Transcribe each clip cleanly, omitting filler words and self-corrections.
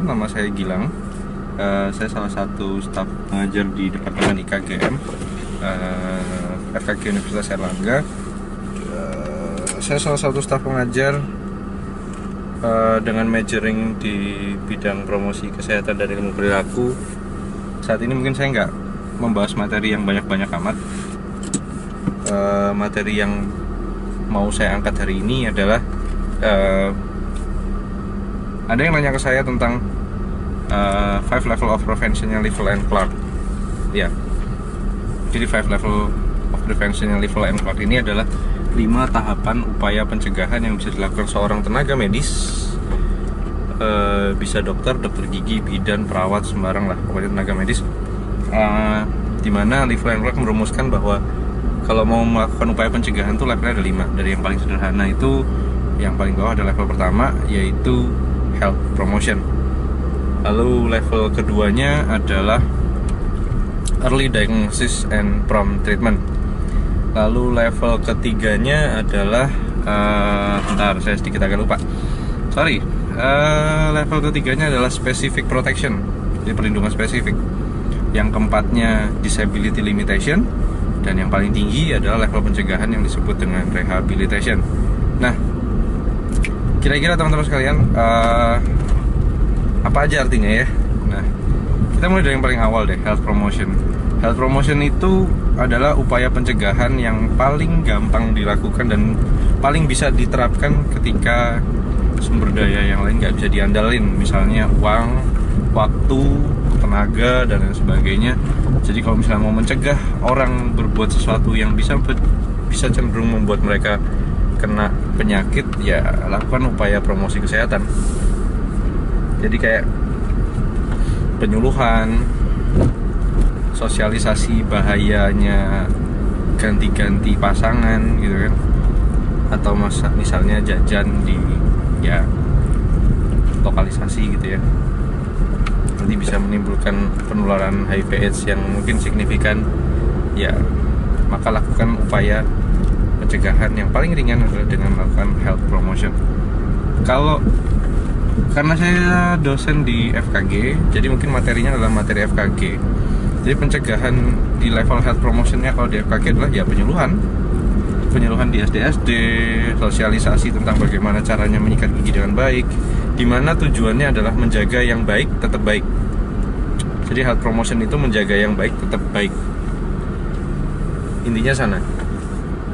nama saya Gilang. Saya salah satu staf pengajar di Departemen IKGM FKG Universitas Airlangga. Saya salah satu staf pengajar dengan majoring di bidang promosi kesehatan dan ilmu perilaku. Saat ini mungkin saya nggak membahas materi yang banyak-banyak amat. Materi yang mau saya angkat hari ini adalah ada yang nanya ke saya tentang 5 level of prevention Liefel and Clark. Ya, jadi 5 level of prevention Liefel and Clark ini adalah 5 tahapan upaya pencegahan yang bisa dilakukan seorang tenaga medis, bisa dokter gigi, bidan, perawat, sembarang lah, pokoknya tenaga medis, dimana Liefel and Clark merumuskan bahwa kalau mau melakukan upaya pencegahan tuh levelnya ada 5. Dari yang paling sederhana itu, yang paling bawah ada level pertama, yaitu health promotion. Lalu level keduanya adalah early diagnosis and prompt treatment. Lalu level ketiganya adalah bentar, saya sedikit agak lupa. Level ketiganya adalah specific protection, jadi perlindungan spesifik. Yang keempatnya disability limitation, dan yang paling tinggi adalah level pencegahan yang disebut dengan rehabilitation. Nah, kira-kira teman-teman sekalian, apa aja artinya ya? Nah, kita mulai dari yang paling awal deh, health promotion. Health promotion itu adalah upaya pencegahan yang paling gampang dilakukan dan paling bisa diterapkan ketika sumber daya yang lain nggak bisa diandalin, misalnya uang, waktu, tenaga, dan lain sebagainya. Jadi kalau misalnya mau mencegah orang berbuat sesuatu yang bisa cenderung membuat mereka kena penyakit, ya lakukan upaya promosi kesehatan. Jadi kayak penyuluhan, sosialisasi bahayanya ganti-ganti pasangan gitu kan, atau misalnya jajan di lokalisasi gitu ya, nanti bisa menimbulkan penularan HIV/AIDS yang mungkin signifikan, ya maka lakukan upaya pencegahan yang paling ringan adalah dengan melakukan health promotion. Karena saya dosen di FKG, jadi mungkin materinya adalah materi FKG. Jadi pencegahan di level health promotionnya kalau di FKG adalah ya penyuluhan di SD, sosialisasi tentang bagaimana caranya menyikat gigi dengan baik, dimana tujuannya adalah menjaga yang baik tetap baik. Jadi health promotion itu menjaga yang baik tetap baik, intinya sana.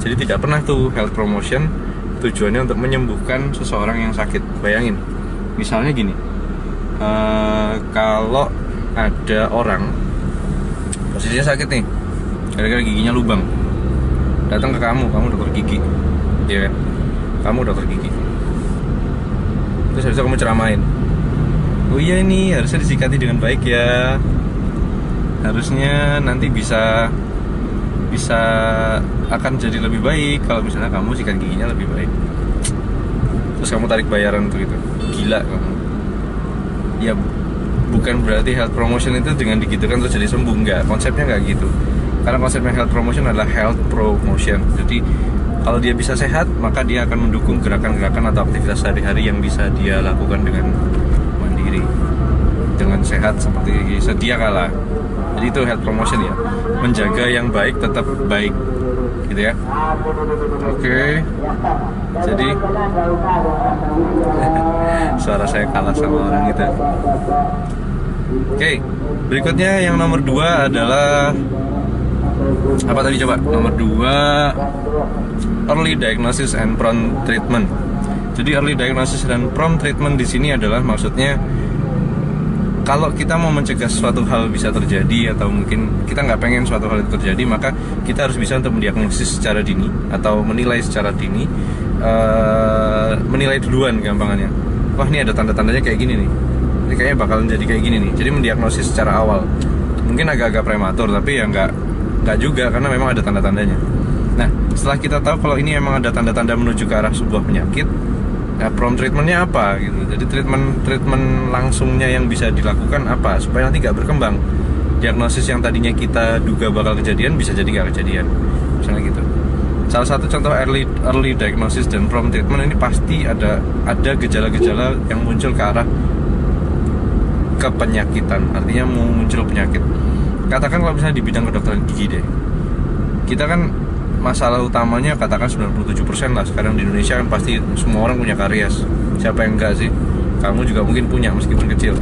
Jadi tidak pernah tuh health promotion tujuannya untuk menyembuhkan seseorang yang sakit. Bayangin, misalnya gini, kalau ada orang posisinya sakit nih, gara-gara giginya lubang, datang ke kamu dokter gigi, ya kan? Kamu dokter gigi, terus habis itu kamu ceramain, oh iya ini harusnya disikati dengan baik ya, harusnya nanti bisa akan jadi lebih baik kalau misalnya kamu sikat giginya lebih baik. Terus kamu tarik bayaran untuk itu, gila kamu. Ya bukan berarti health promotion itu dengan digitukan terus jadi sembuh, enggak, konsepnya enggak gitu. Karena konsepnya health promotion adalah health promotion. Jadi kalau dia bisa sehat, maka dia akan mendukung gerakan-gerakan atau aktivitas sehari-hari yang bisa dia lakukan dengan mandiri, dengan sehat seperti sedia kala. Jadi itu health promotion ya, menjaga yang baik tetap baik, gitu ya. Oke. Jadi suara saya kalah sama orang gitu. Oke, berikutnya yang nomor 2 adalah apa tadi coba? Nomor 2, early diagnosis and prompt treatment. Jadi early diagnosis dan prompt treatment di sini adalah maksudnya kalau kita mau mencegah suatu hal bisa terjadi, atau mungkin kita nggak pengen suatu hal itu terjadi, maka kita harus bisa untuk mendiagnosis secara dini atau menilai secara dini, menilai duluan gampangannya. Wah, ini ada tanda-tandanya kayak gini nih, ini kayaknya bakalan jadi kayak gini nih. Jadi mendiagnosis secara awal, mungkin agak-agak prematur, tapi ya nggak juga, karena memang ada tanda-tandanya. Nah, setelah kita tahu kalau ini memang ada tanda-tanda menuju ke arah sebuah penyakit, nah, prompt treatmentnya apa gitu. Jadi treatment langsungnya yang bisa dilakukan apa supaya nanti nggak berkembang. Diagnosis yang tadinya kita duga bakal kejadian bisa jadi nggak kejadian, misalnya gitu. Salah satu contoh early diagnosis dan prompt treatment ini pasti ada gejala-gejala yang muncul ke arah kepenyakitan, artinya muncul penyakit. Katakan kalau misalnya di bidang kedokteran gigi deh, kita kan masalah utamanya katakan 97% lah sekarang di Indonesia kan pasti semua orang punya karies. Siapa yang enggak sih? Kamu juga mungkin punya meskipun kecil.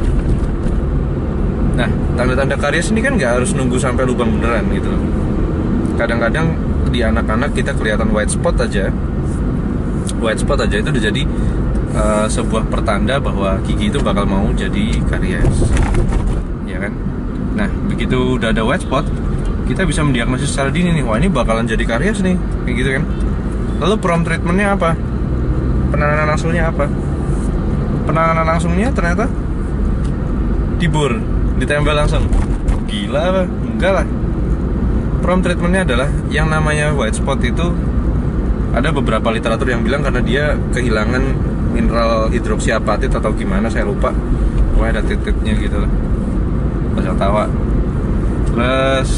Nah, tanda-tanda karies ini kan nggak harus nunggu sampai lubang beneran gitu loh. Kadang-kadang di anak-anak kita kelihatan white spot aja itu udah jadi sebuah pertanda bahwa gigi itu bakal mau jadi karies, ya kan? Nah, begitu udah ada white spot, kita bisa mendiagnosis secara dini nih, wah ini bakalan jadi karies nih, kayak gitu kan. Lalu prompt treatmentnya apa? Penanganan langsungnya apa? Penanganan langsungnya ternyata dibur, ditempel langsung. Gila apa? Enggak lah. Prompt treatmentnya adalah yang namanya white spot itu ada beberapa literatur yang bilang karena dia kehilangan mineral hidroksiapatit atau gimana saya lupa, pokoknya ada titiknya gitu lah, bahasa tawa. Terus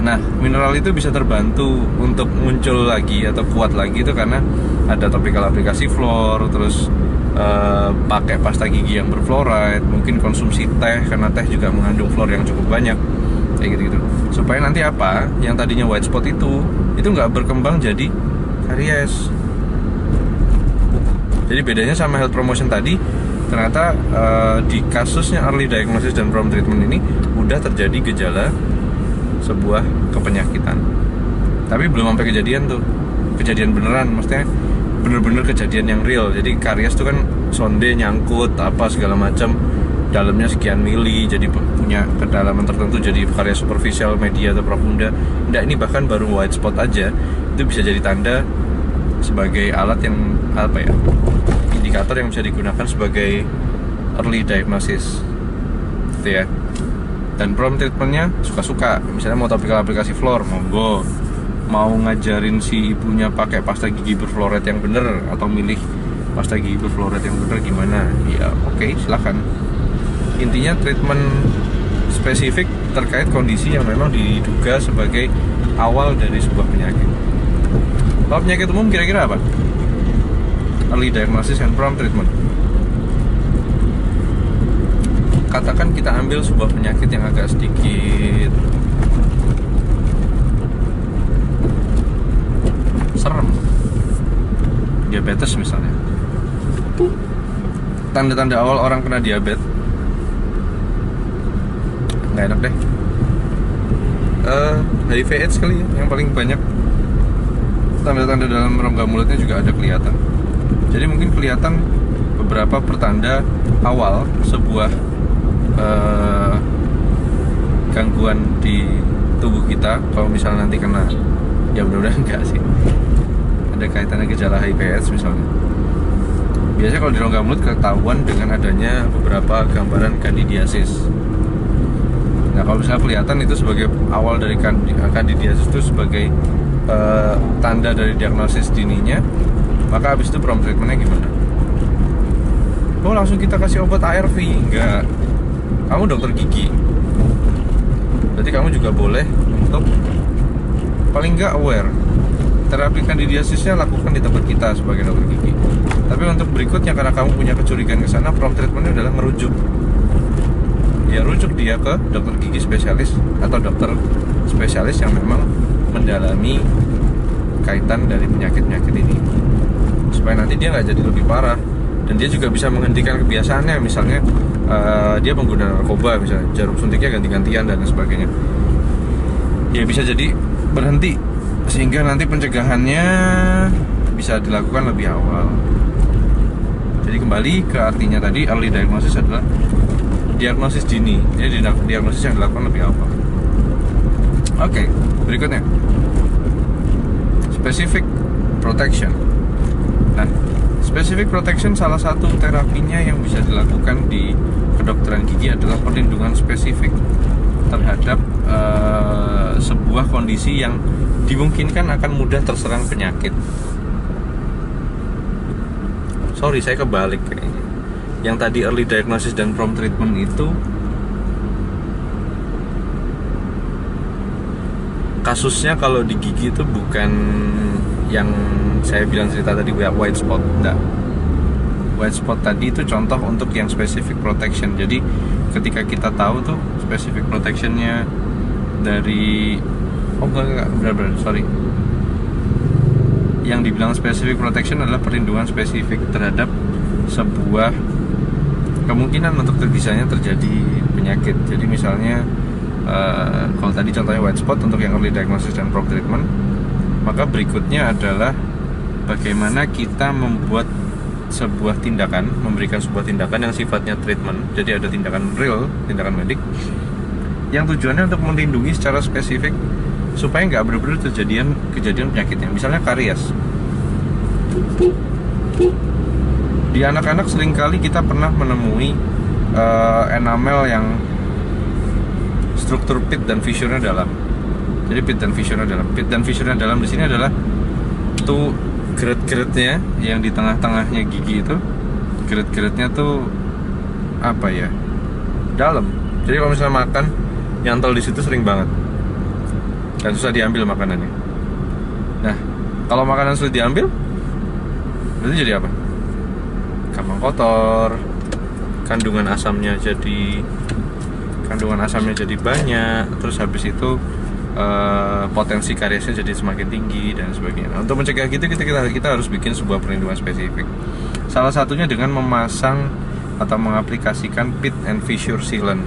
nah mineral itu bisa terbantu untuk muncul lagi atau kuat lagi itu karena ada topical aplikasi fluor, terus pakai pasta gigi yang berfluoride, mungkin konsumsi teh karena teh juga mengandung fluor yang cukup banyak, kayak gitu-gitu. Supaya nanti apa yang tadinya white spot itu nggak berkembang jadi karies. Jadi bedanya sama health promotion tadi, ternyata di kasusnya early diagnosis dan prompt treatment ini udah terjadi gejala sebuah kepenyakitan. Tapi belum sampai kejadian beneran, maksudnya bener-bener kejadian yang real. Jadi karies itu kan sonde nyangkut apa segala macam, dalamnya sekian mili, jadi punya kedalaman tertentu, jadi karies superficial, media atau profunda. Nggak, ini bahkan baru white spot aja itu bisa jadi tanda sebagai alat yang apa ya, indikator yang bisa digunakan sebagai early diagnosis gitu ya. Dan prompt treatmentnya suka-suka, misalnya mau topical aplikasi fluor, monggo. Mau ngajarin si ibunya pakai pasta gigi berfluoride yang bener atau milih pasta gigi berfluoride yang bener gimana, ya oke, silakan. Intinya treatment spesifik terkait kondisi yang memang diduga sebagai awal dari sebuah penyakit. Kalau penyakit umum kira-kira apa? Early diagnosis and prompt treatment. Katakan kita ambil sebuah penyakit yang agak sedikit serem, diabetes misalnya. Tanda-tanda awal orang kena diabetes nggak enak deh. HIV/AIDS kali ya, yang paling banyak. Tanda-tanda dalam rongga mulutnya juga ada kelihatan. Jadi mungkin kelihatan beberapa pertanda awal sebuah gangguan di tubuh kita. Kalau misalnya nanti kena, ya mudah-mudahan enggak sih, ada kaitannya gejala HIV/AIDS misalnya. Biasanya kalau di rongga mulut ketahuan dengan adanya beberapa gambaran candidiasis. Nah, kalau misalnya kelihatan itu sebagai awal dari candidiasis itu sebagai tanda dari diagnosis dininya, maka habis itu prompt treatmentnya gimana? Oh, langsung kita kasih obat ARV? Enggak. Kamu dokter gigi, berarti kamu juga boleh untuk paling enggak aware. Terapi candidiasisnya lakukan di tempat kita sebagai dokter gigi. Tapi untuk berikutnya, karena kamu punya kecurigaan ke sana, prompt treatmentnya adalah merujuk. Ya, rujuk dia ke dokter gigi spesialis atau dokter spesialis yang memang mendalami kaitan dari penyakit-penyakit ini, supaya nanti dia nggak jadi lebih parah dan dia juga bisa menghentikan kebiasaannya. Misalnya dia pengguna narkoba, misalnya jarum suntiknya ganti-gantian dan sebagainya, dia bisa jadi berhenti sehingga nanti pencegahannya bisa dilakukan lebih awal. Jadi kembali ke artinya tadi, early diagnosis adalah diagnosis dini. Jadi diagnosis yang dilakukan lebih awal. Oke, berikutnya specific protection. Nah, specific protection salah satu terapinya yang bisa dilakukan di kedokteran gigi adalah perlindungan spesifik terhadap sebuah kondisi yang dimungkinkan akan mudah terserang penyakit. Sorry, saya kebalik kayaknya. Yang tadi early diagnosis dan prompt treatment itu kasusnya kalau di gigi itu bukan yang saya bilang cerita tadi white spot, enggak. white spot tadi itu contoh untuk yang specific protection. Jadi ketika kita tahu tuh specific protectionnya dari benar, sorry, yang dibilang specific protection adalah perlindungan spesifik terhadap sebuah kemungkinan untuk bisanya terjadi penyakit. Jadi misalnya kalau tadi contohnya white spot untuk yang early diagnosis dan proper treatment, maka berikutnya adalah bagaimana kita membuat sebuah tindakan, memberikan sebuah tindakan yang sifatnya treatment. Jadi ada tindakan real, tindakan medik yang tujuannya untuk melindungi secara spesifik supaya nggak benar-benar kejadian penyakitnya. Misalnya karies. Di anak-anak seringkali kita pernah menemui enamel yang struktur pit dan fissurnya dalam. Jadi pit dan fissurnya dalam. Pit dan fissurnya dalam di sini adalah tuh geret-geretnya yang di tengah-tengahnya gigi itu. Geret-geretnya tuh apa ya? Dalam. Jadi kalau misalnya makan, nyantol di situ sering banget. Dan susah diambil makanannya. Nah, kalau makanan sulit diambil, berarti jadi apa? Gampang kotor, kandungan asamnya jadi banyak, terus habis itu potensi kariesnya jadi semakin tinggi dan sebagainya. Nah, untuk mencegah gitu kita harus bikin sebuah perlindungan spesifik. Salah satunya dengan memasang atau mengaplikasikan pit and fissure sealant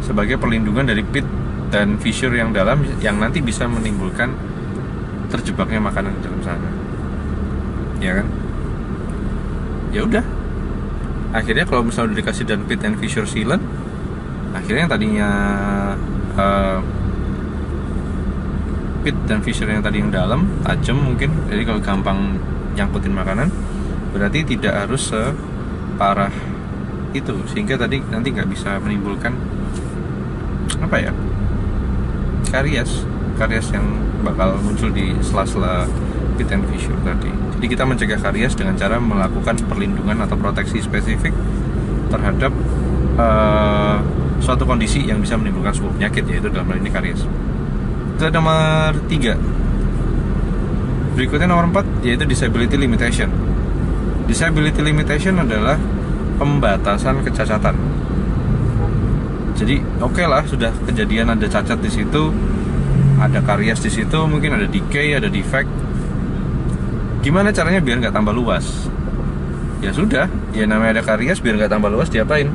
sebagai perlindungan dari pit dan fissure yang dalam yang nanti bisa menimbulkan terjebaknya makanan di dalam sana. Ya kan? Ya udah. Akhirnya kalau misalnya udah dikasih dan pit and fissure sealant, akhirnya yang tadinya pit dan fissure yang tadi yang dalam tajam mungkin, jadi kalau gampang nyangkutin makanan, berarti tidak harus separah itu, sehingga tadi nanti nggak bisa menimbulkan apa ya, karies yang bakal muncul di sela-sela pit and fissure tadi. Jadi kita mencegah karies dengan cara melakukan perlindungan atau proteksi spesifik terhadap suatu kondisi yang bisa menimbulkan sebuah penyakit, yaitu dalam hal ini karies. Itu nomor 3. Berikutnya nomor 4, yaitu disability limitation. Disability limitation adalah pembatasan kecacatan. Jadi oke lah, sudah kejadian ada cacat di situ, ada karies di situ, mungkin ada decay, ada defect. Gimana caranya biar nggak tambah luas? Ya sudah, ya namanya ada karies, biar nggak tambah luas diapain?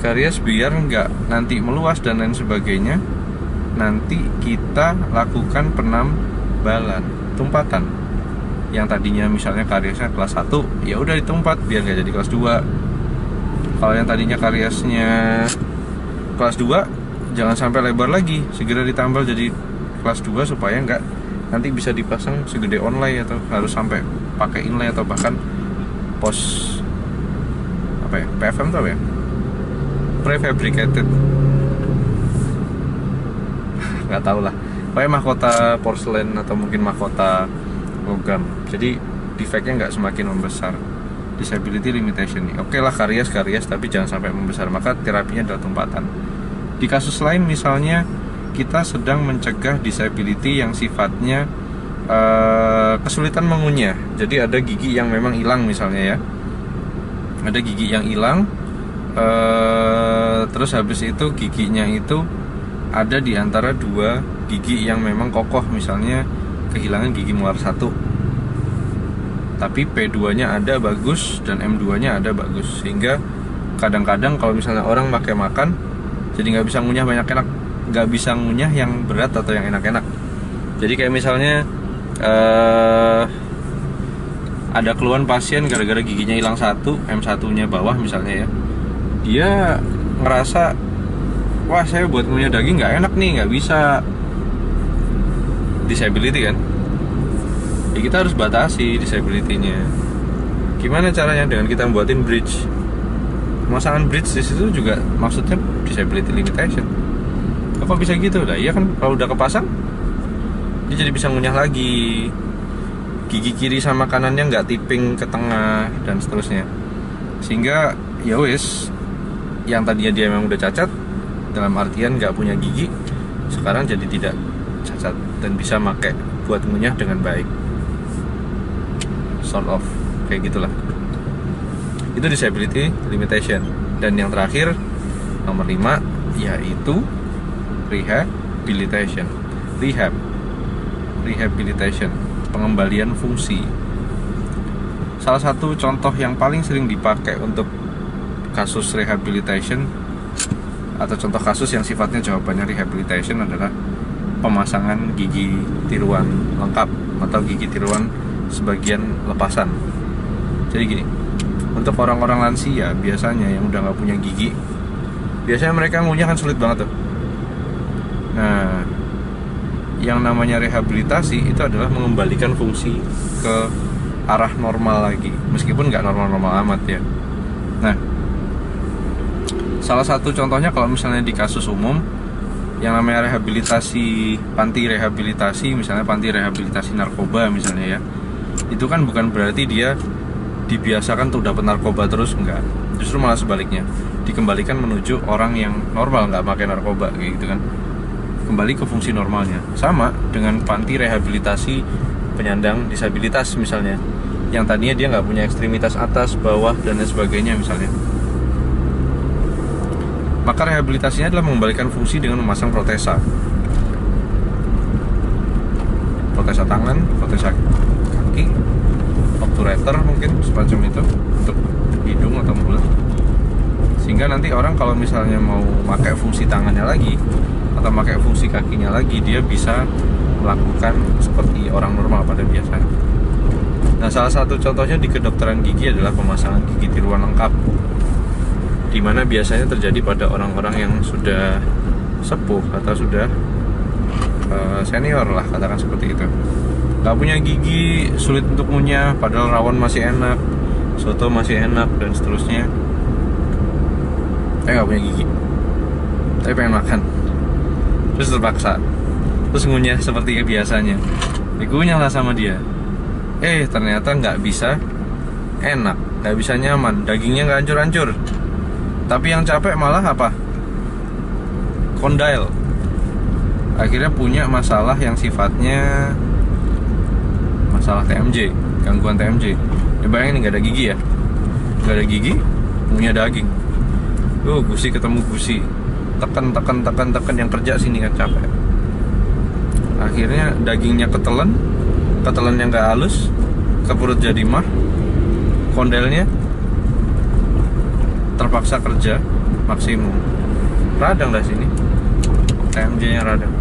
Karies biar nggak nanti meluas dan lain sebagainya, nanti kita lakukan penambalan, tumpatan. Yang tadinya misalnya kariesnya kelas 1, ya udah ditumpat biar nggak jadi kelas 2. Kalau yang tadinya kariesnya kelas 2, jangan sampai lebar lagi, segera ditambal jadi kelas 2 supaya nggak nanti bisa dipasang segede onlay atau harus sampai pakai inlay atau bahkan post apa ya, PFM tuh apa ya, prefabricated, nggak tahu lah, pokoknya mahkota porselen atau mungkin mahkota logam. Jadi defeknya nggak semakin membesar. Disability limitation nih, oke lah karies tapi jangan sampai membesar, maka terapinya adalah tumpatan. Di kasus lain misalnya kita sedang mencegah disability yang sifatnya kesulitan mengunyah. Jadi ada gigi yang memang hilang misalnya ya, ada gigi yang hilang, terus habis itu giginya itu ada di antara 2 gigi yang memang kokoh, misalnya kehilangan gigi molar 1, tapi P2 nya ada bagus dan M2 nya ada bagus, sehingga kadang-kadang kalau misalnya orang pakai makan jadi nggak bisa ngunyah banyak enak, nggak bisa ngunyah yang berat atau yang enak-enak. Jadi kayak misalnya ada keluhan pasien gara-gara giginya hilang 1, M1 nya bawah misalnya ya, dia ngerasa, wah saya buat ngunyah daging nggak enak nih, nggak bisa. Disability kan, ya kita harus batasi disability-nya. Gimana caranya? Dengan kita buatin bridge. Pemasangan bridge di situ juga maksudnya disability limitation. Apa bisa gitu? Lah iya kan, kalau udah kepasang dia jadi bisa ngunyah lagi. Gigi kiri sama kanannya nggak tipping ke tengah dan seterusnya. Sehingga ya wis, yang tadinya dia memang udah cacat dalam artian nggak punya gigi, sekarang jadi tidak cacat dan bisa pakai buat ngunyah dengan baik. sort of kayak gitulah. Itu disability limitation. Dan yang terakhir nomor 5 yaitu rehabilitation, pengembalian fungsi. Salah satu contoh yang paling sering dipakai untuk kasus rehabilitation atau contoh kasus yang sifatnya jawabannya rehabilitation adalah pemasangan gigi tiruan lengkap atau gigi tiruan sebagian lepasan. Jadi gini, untuk orang-orang lansia biasanya yang udah nggak punya gigi, biasanya mereka ngunyah kan sulit banget tuh. Nah, yang namanya rehabilitasi itu adalah mengembalikan fungsi ke arah normal lagi, meskipun nggak normal-normal amat ya. Nah, salah satu contohnya kalau misalnya di kasus umum yang namanya rehabilitasi, panti rehabilitasi, misalnya panti rehabilitasi narkoba misalnya ya, itu kan bukan berarti dia dibiasakan tuh dapat narkoba terus, enggak. Justru malah sebaliknya, dikembalikan menuju orang yang normal, nggak pakai narkoba kayak gitu kan, kembali ke fungsi normalnya. Sama dengan panti rehabilitasi penyandang disabilitas misalnya, yang tadinya dia nggak punya ekstremitas atas, bawah, dan lain sebagainya misalnya. Maka rehabilitasinya adalah mengembalikan fungsi dengan memasang protesa tangan, protesa kaki, obturator mungkin semacam itu untuk hidung atau mulut, sehingga nanti orang kalau misalnya mau pakai fungsi tangannya lagi atau pakai fungsi kakinya lagi, dia bisa melakukan seperti orang normal pada biasanya. Nah, salah satu contohnya di kedokteran gigi adalah pemasangan gigi tiruan lengkap, di mana biasanya terjadi pada orang-orang yang sudah sepuh atau sudah senior lah, katakan seperti itu. Gak punya gigi, sulit untuk ngunyah, padahal rawon masih enak, soto masih enak, dan seterusnya. Gak punya gigi, tapi pengen makan, terus terpaksa, terus ngunyah seperti biasanya, dikunyah lah sama dia. Ternyata nggak bisa enak, nggak bisa nyaman, dagingnya nggak hancur-hancur, tapi yang capek malah apa? Kondile. Akhirnya punya masalah yang sifatnya masalah TMJ, gangguan TMJ. Ya bayangin, nggak ada gigi ya, nggak ada gigi, punya daging. Gusi ketemu gusi, tekan, yang kerja sini kan capek. Akhirnya dagingnya ketelannya nggak halus, ke perut jadi mah, kondelnya terpaksa kerja maksimum, radang dah sini, TMJ-nya radang,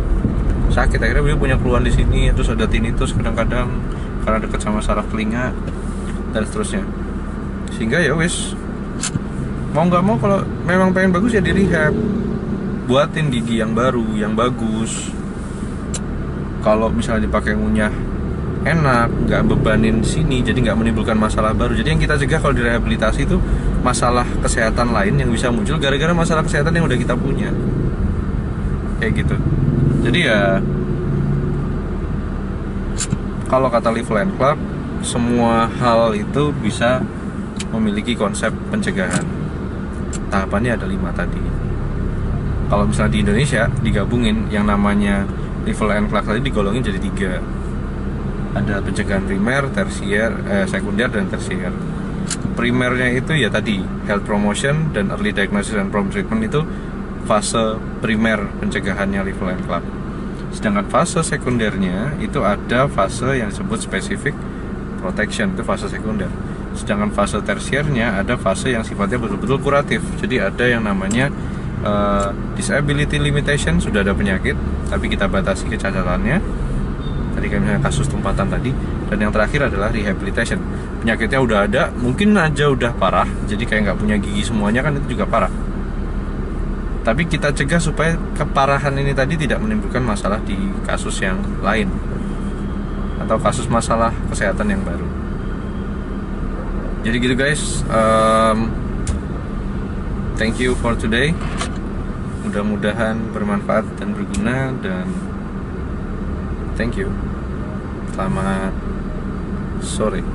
sakit. Akhirnya dia punya keluhan di sini, terus ada tinnitus kadang-kadang karena dekat sama saraf telinga dan seterusnya. Sehingga ya wis, mau nggak mau kalau memang pengen bagus ya di rehab, buatin gigi yang baru, yang bagus. Kalau misalnya dipakai ngunyah enak, nggak bebanin sini, jadi nggak menimbulkan masalah baru. Jadi yang kita cegah kalau di rehabilitasi itu masalah kesehatan lain yang bisa muncul gara-gara masalah kesehatan yang udah kita punya, kayak gitu. Jadi ya, kalau kata Livell and Clark, semua hal itu bisa memiliki konsep pencegahan. Tahapannya ada 5 tadi. Kalau misalnya di Indonesia digabungin, yang namanya Livell and Clark tadi digolongin jadi 3. Ada pencegahan primer, tersier, sekunder, dan tersier. Primernya itu ya tadi health promotion dan early diagnosis and prompt treatment, itu fase primer pencegahannya Livell and Clark. Sedangkan fase sekundernya itu ada fase yang disebut specific protection, itu fase sekunder. Sedangkan fase tersiernya ada fase yang sifatnya betul-betul kuratif. Jadi ada yang namanya disability limitation, sudah ada penyakit tapi kita batasi kecacatannya, tadi kayak misalnya kasus tumpatan tadi. Dan yang terakhir adalah rehabilitation, penyakitnya udah ada, mungkin aja udah parah, jadi kayak nggak punya gigi semuanya kan, itu juga parah, tapi kita cegah supaya keparahan ini tadi tidak menimbulkan masalah di kasus yang lain atau kasus masalah kesehatan yang baru. Jadi gitu guys, thank you for today. Mudah-mudahan bermanfaat dan berguna, dan thank you. Selamat sore.